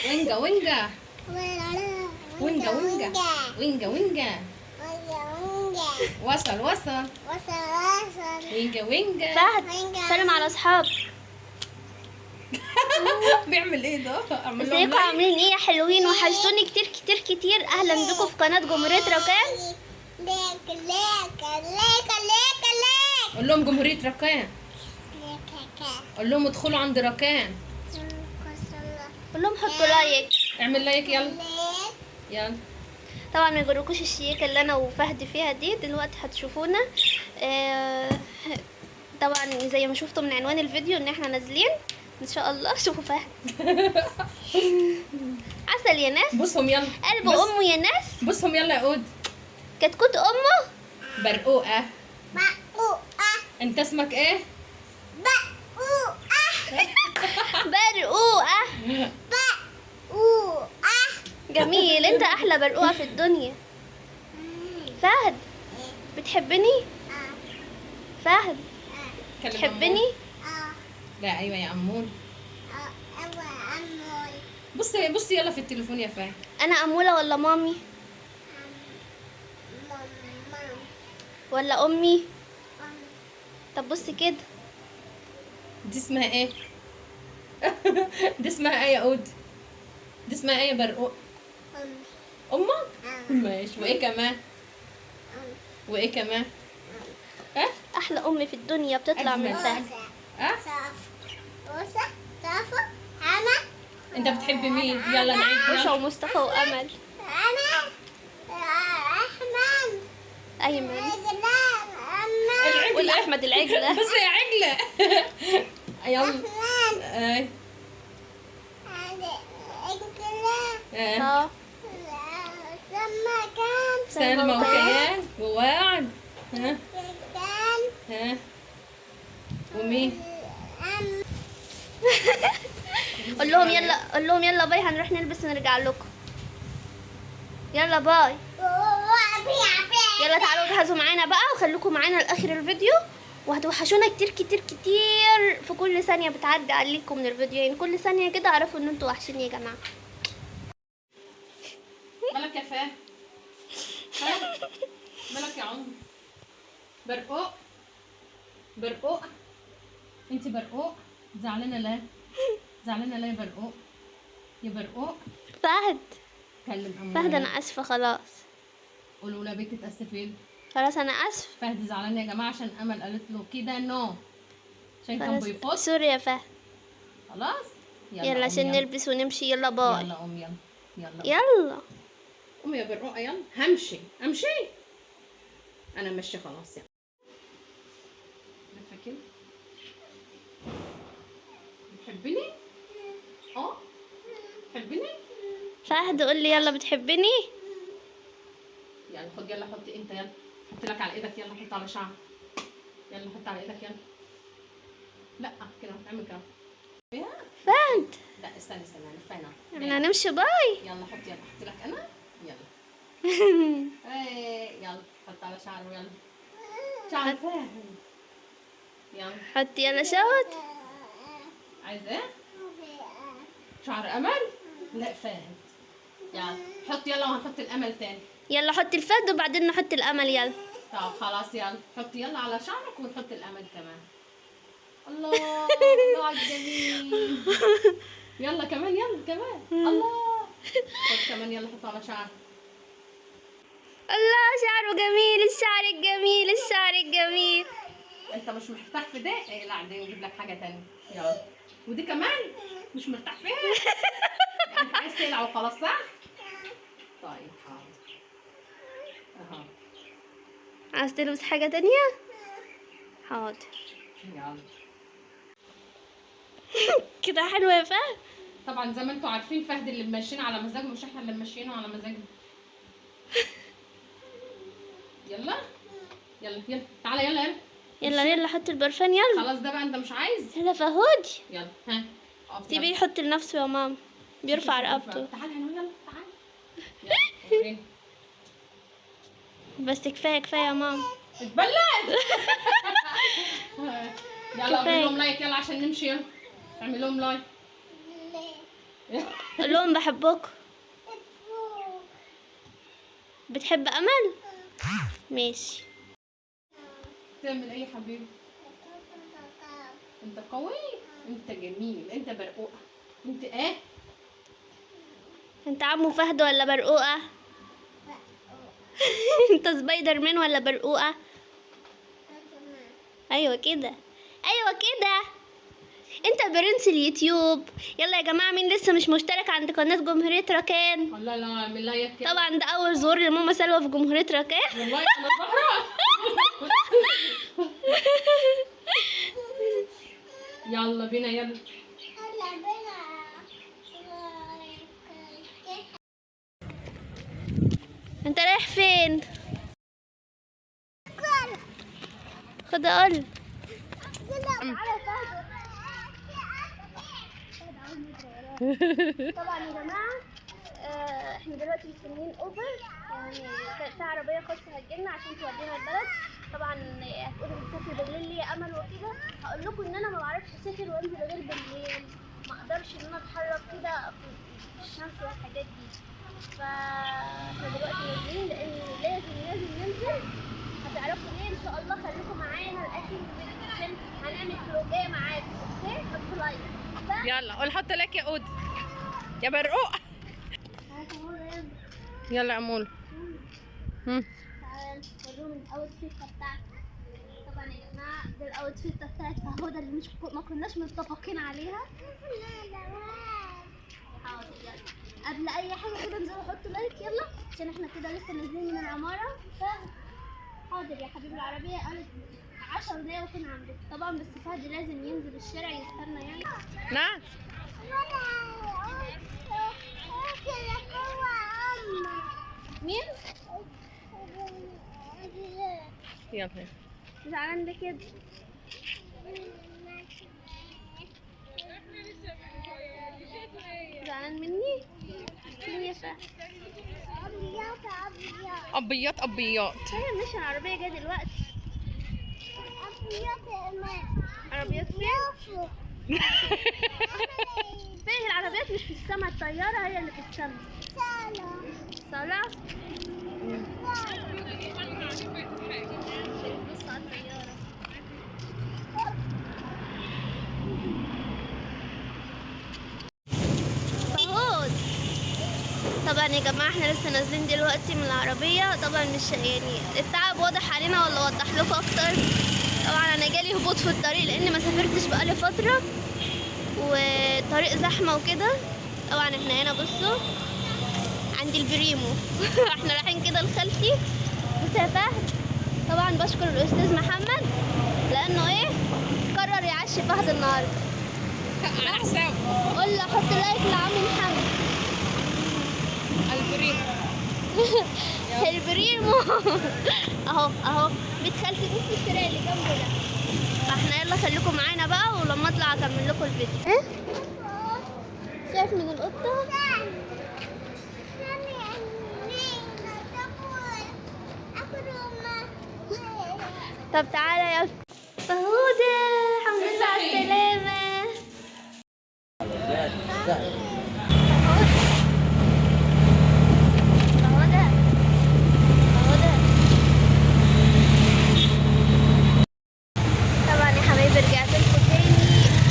وينجا وينجا وينجا وينجا وينجا وينجا وصل وصل وينجا وينجا. فهد سلم على اصحاب. بيعمل ايه ده؟ اعمل لهم ازيكم لايك. عاملين ايه يا حلوين؟ وحشتوني كتير كتير كتير. اهلا بكم في قناه جمهوريه ركان. قول لهم جمهورية ركان. قول لهم ادخلوا عند ركان. قول لهم حطوا لايك. اعمل لايك يلا يلا. طبعا ما يجركوش الشياكه اللي انا وفهد فيها دي، دلوقتي هتشوفونا. طبعا زي ما شفتوا من عنوان الفيديو ان احنا نازلين ان شاء الله. شوفوا فهد عسل يا ناس. بصهم يلا. قلب امه يا ناس. بصهم يلا يا قود. كتكوت امه. برقوقة. انت اسمك ايه؟ برقوقه. جميل، انت احلى برقوقه في الدنيا. فهد بتحبني؟ فهد كلم بتحبني؟ أمون. لا ايوه يا امون. بصي بصي يلا في التليفون يا فهد. انا اموله ولا مامي ولا امي؟ طب بصي كده. دي اسمها ايه؟ دي اسمها ايه يا قود؟ دي اسمها ايه يا برقوق؟ امك؟ ماشي. وايه كمان؟ وايه كمان؟ ها؟ احلى ام في الدنيا بتطلع من أجمل. فهد. ها؟ انت بتحب مين؟ يلا نعيد رشا يلا. ومصطفى وامل. ايمن العجلة. والاحمد العجله. بس يا عجلة. يلا. اي. اه سلمى وكيان ووعد. ها ها ومين؟ قول لهم يلا، قول لهم يلا باي، هنروح نلبس ونرجع لكم. يلا باي. يلا تعالوا جهزوا معانا بقى وخليكم معانا لاخر الفيديو، وهتوحشونا كتير كتير كتير. في كل ثانيه بتعدي عليكم من الفيديو، يعني كل ثانيه كده اعرفوا ان انتوا وحشيني يا جماعه. مالك يا فهد؟ ها؟ مالك يا عمر؟ برقوق. برقوق. انت برقوق. زعلانه ليه؟ زعلانه ليه يا برقوق؟ يا برقوق. فهد كلم امون. فهد انا اسفه خلاص. قولوا لها بنتي تاسفين. خلاص انا اسف. فهد زعلان يا جماعه عشان امل قالت له كده نو، عشان كان خلاص بيفوت. سوري يا فهد. خلاص يلا قوم عشان نلبس ونمشي. يلا باي. يلا قوم يلا. يلا يلا قوم يا برقوقه يلا. همشي امشي. انا ماشيه خلاص يعني. فاكر بتحبني؟ اه بتحبني؟ فهد قول لي يلا بتحبني؟ يلا خد يلا حط انت يلا. حط لك على ايدك يلا. حط على شعرك. يلا حط على ايدك يلا. لا كده اعمل كده. فهد لا استنى هنفها احنا هنمشي باي. يلا حط يلا. حط لك انا يلا. ايه يلا حط على شعره يلا. شعر فهد. يلا حط يلا شوت. عايز ايه؟ شعر امل؟ لا فهد. يلا حط يلا وهنحط الامل تاني. يلا حط الفهد وبعدين نحط الامل. يلا طب خلاص يلا حط يلا على شعرك ونحط الامل كمان. الله الله على الجميل. يلا كمان يلا كمان. الله خد كمان يلا حط على شعرك. الله شعره جميل. الشعر الجميل. الشعر الجميل. انت مش مرتاح في ده؟ ايه لا دي نجيب لك حاجه تانية. يلا ودي كمان مش مرتاح فيها. يعني انت عايز تقلع وخلاص صح؟ طيب حاضر اهو. عايز تلبس حاجة تانية؟ حاضر. يلا كده حلوة يا فهد. طبعا زي ما انتوا عارفين فهد اللي ماشيين على مزاجه مش احنا اللي ماشيينه على مزاجنا. يلا يلا يلا تعالى يلا يلا. يلا يلا حط البرفان. يلا خلاص ده بقى انت مش عايز. يلا فهودي. يلا ها اقف سيبيه يلا. يحط لنفسه يا ماما، بيرفع رقبته. تعالى هنا يلا تعالى. يلا وريني. بس كفاية كفاية يا ماما. اتبلد. يلا كفاية. اعمل لهم لايك يلا عشان نمشي. يلا اعمل لهم لايك. قول لهم بحبكم. بتحب امل؟ ماشي. تعمل ايه يا حبيبي؟ انت قوي، انت جميل، انت برقوقه، انت ايه؟ انت عمو فهد ولا برقوقه؟ انت سبايدر مان ولا برقوقه؟ ايوه كده، ايوه كده، انت برنس اليوتيوب. يلا يا جماعه، مين لسه مش مشترك عند قناه جمهوريه ركان؟ والله لا اعمل لايك كده. طبعا ده اول ظهور لماما سلوى في جمهوريه ركان. والله انا زهره. يلا بينا يلا. انت رايح فين؟ خد اقول. طبعا يا جماعه، احنا دلوقتي مستنيين اوبر، يعني في عربيه خاصه هتجيلنا عشان تودينا البلد. طبعا هتقولوا بتسافر بالليل ليه يا امل وكده. هقول لكم ان انا ما بعرفش اسافر وانزل غير بالليل، ما اقدرش ان انا اتحرك كده في الشمس والحاجات دي. فاحنا دلوقتي نازلين لان لازم ننزل. هتعرفوا ليه ان شاء الله. خليكم معانا لاخر الفيديو عشان هنعمل فلوجيه معاكم. اوكي، حطوا لايك. يلا قول حط لك يا قود يا برقوقه. يلا يا امول. تعال نوريهم الاوتفيت بتاعتي. طبعا يا جماعه ده الاوتفيت بتاعت فهدى اللي ما كناش متفقين عليها. حاضر يلا، قبل اي حاجه كده انزلوا حطوا لايك يلا عشان احنا كده لسه نازلين من العماره. حاضر يا حبيبي. العربيه قالت 10 دقايق وكنا عندك طبعا، بس فهد لازم ينزل الشارع يستنى يعني. نعم. مين؟ يلا زعلان ليه كده؟ زعلان مني؟ مين يا فهد؟ ابيض ابيض. طيب ماشي، العربية جاية دلوقتي. عربيات فين؟ فين العربيات؟ مش في السما، الطيارة هي اللي في السما. صلاة. بص على الطيارة. فهود. طبعا يا جماعة احنا لسه نازلين دلوقتي من العربية. طبعا مش يعني التعب واضح علينا ولا اوضح لكم اكتر؟ طبعا انا جالي هبوط في الطريق لان ما سافرتش بقالي فترة والطريق زحمة وكده. طبعا احنا هنا بصوا عند البريمو. احنا رايحين كده لخالتي. بص يا فهد، طبعا بشكر الاستاذ محمد لانه ايه قرر يعشي فهد النهارده على حسابه. قول له حط لايك لعم محمد. البريمو. البريمو. اهو بيت خالتي. بص الشارع اللي جنبه ده. فاحنا يلا خليكم معانا بقى ولما اطلع اكمل لكم الفيديو. ايه شايف من القطه؟ طب تعالى يلا. فهودة الحمد لله على السلامة. طبعا يا حبايبي رجعت لكم تاني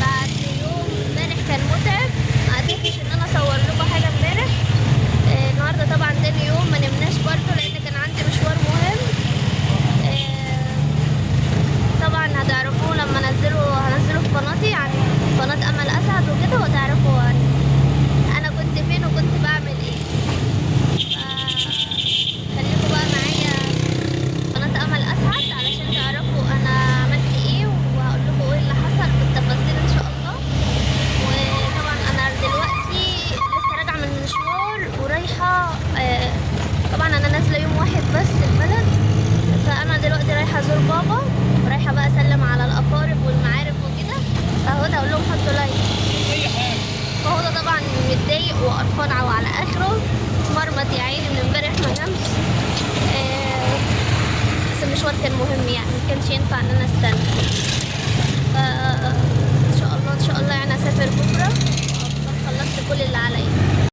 بعد يوم امبارح كان متعب. ما قدرتش ان انا اصور لكم حاجه امبارح. النهارده طبعا تاني يوم ما نمناش برضه لان كان عندي مشوار مهم. طبعا هتعرفوه لما هنزله في قناتي عن قناه امل اسعد وكده، وتعرفوا انا كنت فين وكنت بعمل ايه. خليكم بقى معايا قناه امل اسعد علشان تعرفوا انا عملت ايه وهقول لكم ايه اللي حصل بالتفاصيل ان شاء الله. وطبعا انا دلوقتي لسه راجعه من مشوار ورايحه. طبعا انا نازله يوم واحد بس البلد، فانا دلوقتي رايحه ازور بابا ورايحه بقى اسلم على الاقارب والمعارف وكده. فهدى اقول لهم حطوا لايك. فهدى طبعا متضايق وقرفان على اخره، مرمط يا عيني من امبارح ما نامش. بس المشوار كان مهم يعني ما كانش ينفع ان انا استنى. ان شاء الله يعني اسافر بكره